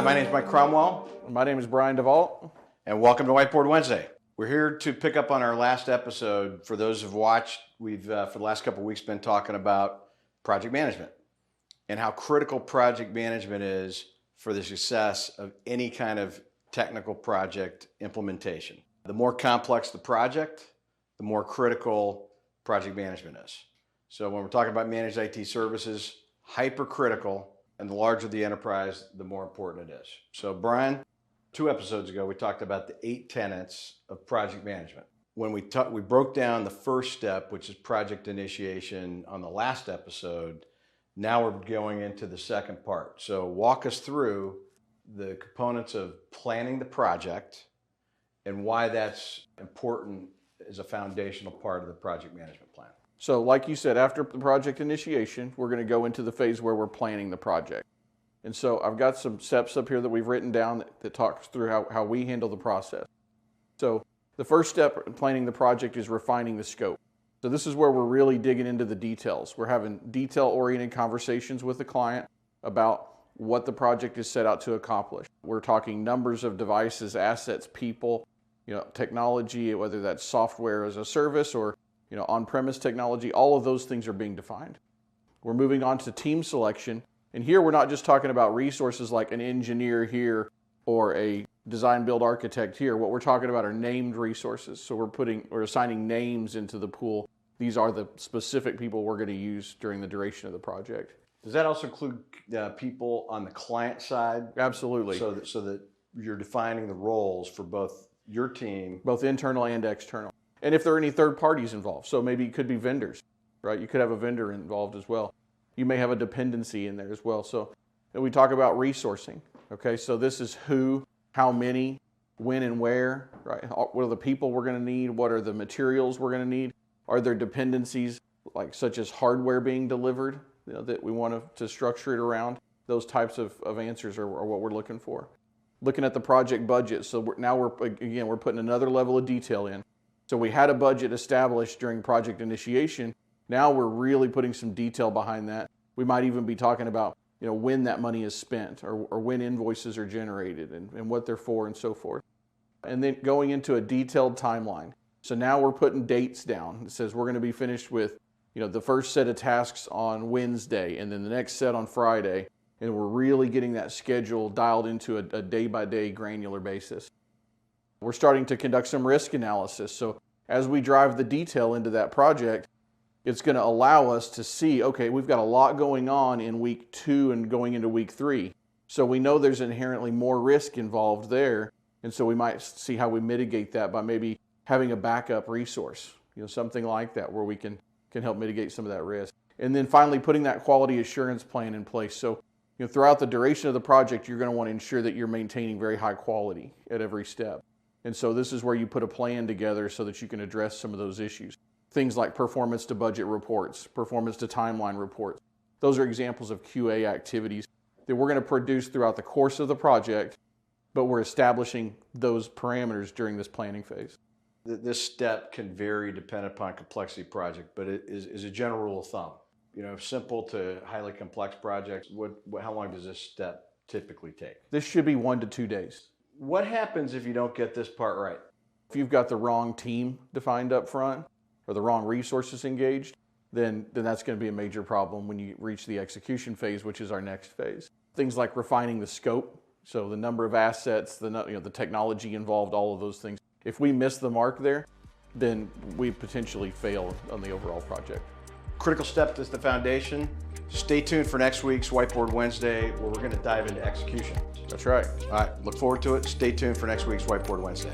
Hi, my name is Mike Cromwell. My name is Brian DeVault. And welcome to Whiteboard Wednesday. We're here to pick up on our last episode. For those who've watched, we've for the last couple of weeks been talking about project management and how critical project management is for the success of any kind of technical project implementation. The more complex the project, the more critical project management is. So when we're talking about managed IT services, hypercritical, and the larger the enterprise, the more important it is. So Brian, 2 episodes ago, we talked about the 8 tenets of project management. When we broke down the first step, which is project initiation, on the last episode. Now we're going into the second part. So walk us through the components of planning the project and why that's important as a foundational part of the project management plan. So like you said, after the project initiation, we're going to go into the phase where we're planning the project. And so I've got some steps up here that we've written down that talks through how we handle the process. So the first step in planning the project is refining the scope. So this is where we're really digging into the details. We're having detail-oriented conversations with the client about what the project is set out to accomplish. We're talking numbers of devices, assets, people, technology, whether that's software as a service or on-premise technology. All of those things are being defined. We're moving on to team selection. And here we're not just talking about resources like an engineer here or a design build architect here. What we're talking about are named resources. So we're assigning names into the pool. These are the specific people we're going to use during the duration of the project. Does that also include people on the client side? Absolutely. So that you're defining the roles for both your team, both internal and external. And if there are any third parties involved, so maybe it could be vendors, right? You could have a vendor involved as well. You may have a dependency in there as well. So and we talk about resourcing. Okay, so this is who, how many, when and where, right? What are the people we're going to need? What are the materials we're going to need? Are there dependencies such as hardware being delivered that we want to structure it around? Those types of answers are what we're looking for. Looking at the project budget. So we're putting another level of detail in. So we had a budget established during project initiation. Now we're really putting some detail behind that. We might even be talking about when that money is spent or when invoices are generated and what they're for and so forth. And then going into a detailed timeline. So now we're putting dates down. It says we're going to be finished with the first set of tasks on Wednesday and then the next set on Friday. And we're really getting that schedule dialed into a day-by-day granular basis. We're starting to conduct some risk analysis. So as we drive the detail into that project, it's going to allow us to see, okay, we've got a lot going on in week 2 and going into week 3. So we know there's inherently more risk involved there. And so we might see how we mitigate that by maybe having a backup resource, something like that where we can help mitigate some of that risk. And then finally putting that quality assurance plan in place. So throughout the duration of the project, you're going to want to ensure that you're maintaining very high quality at every step. And so this is where you put a plan together so that you can address some of those issues. Things like performance to budget reports, performance to timeline reports. Those are examples of QA activities that we're going to produce throughout the course of the project, but we're establishing those parameters during this planning phase. This step can vary depending upon complexity of project, but it is a general rule of thumb. Simple to highly complex projects, how long does this step typically take? This should be 1 to 2 days. What happens if you don't get this part right? If you've got the wrong team defined up front or the wrong resources engaged, then that's going to be a major problem when you reach the execution phase, which is our next phase. Things like refining the scope, so the number of assets, the technology involved, all of those things. If we miss the mark there, then we potentially fail on the overall project. Critical step is the foundation. Stay tuned for next week's Whiteboard Wednesday, where we're going to dive into execution. That's right. All right, look forward to it. Stay tuned for next week's Whiteboard Wednesday.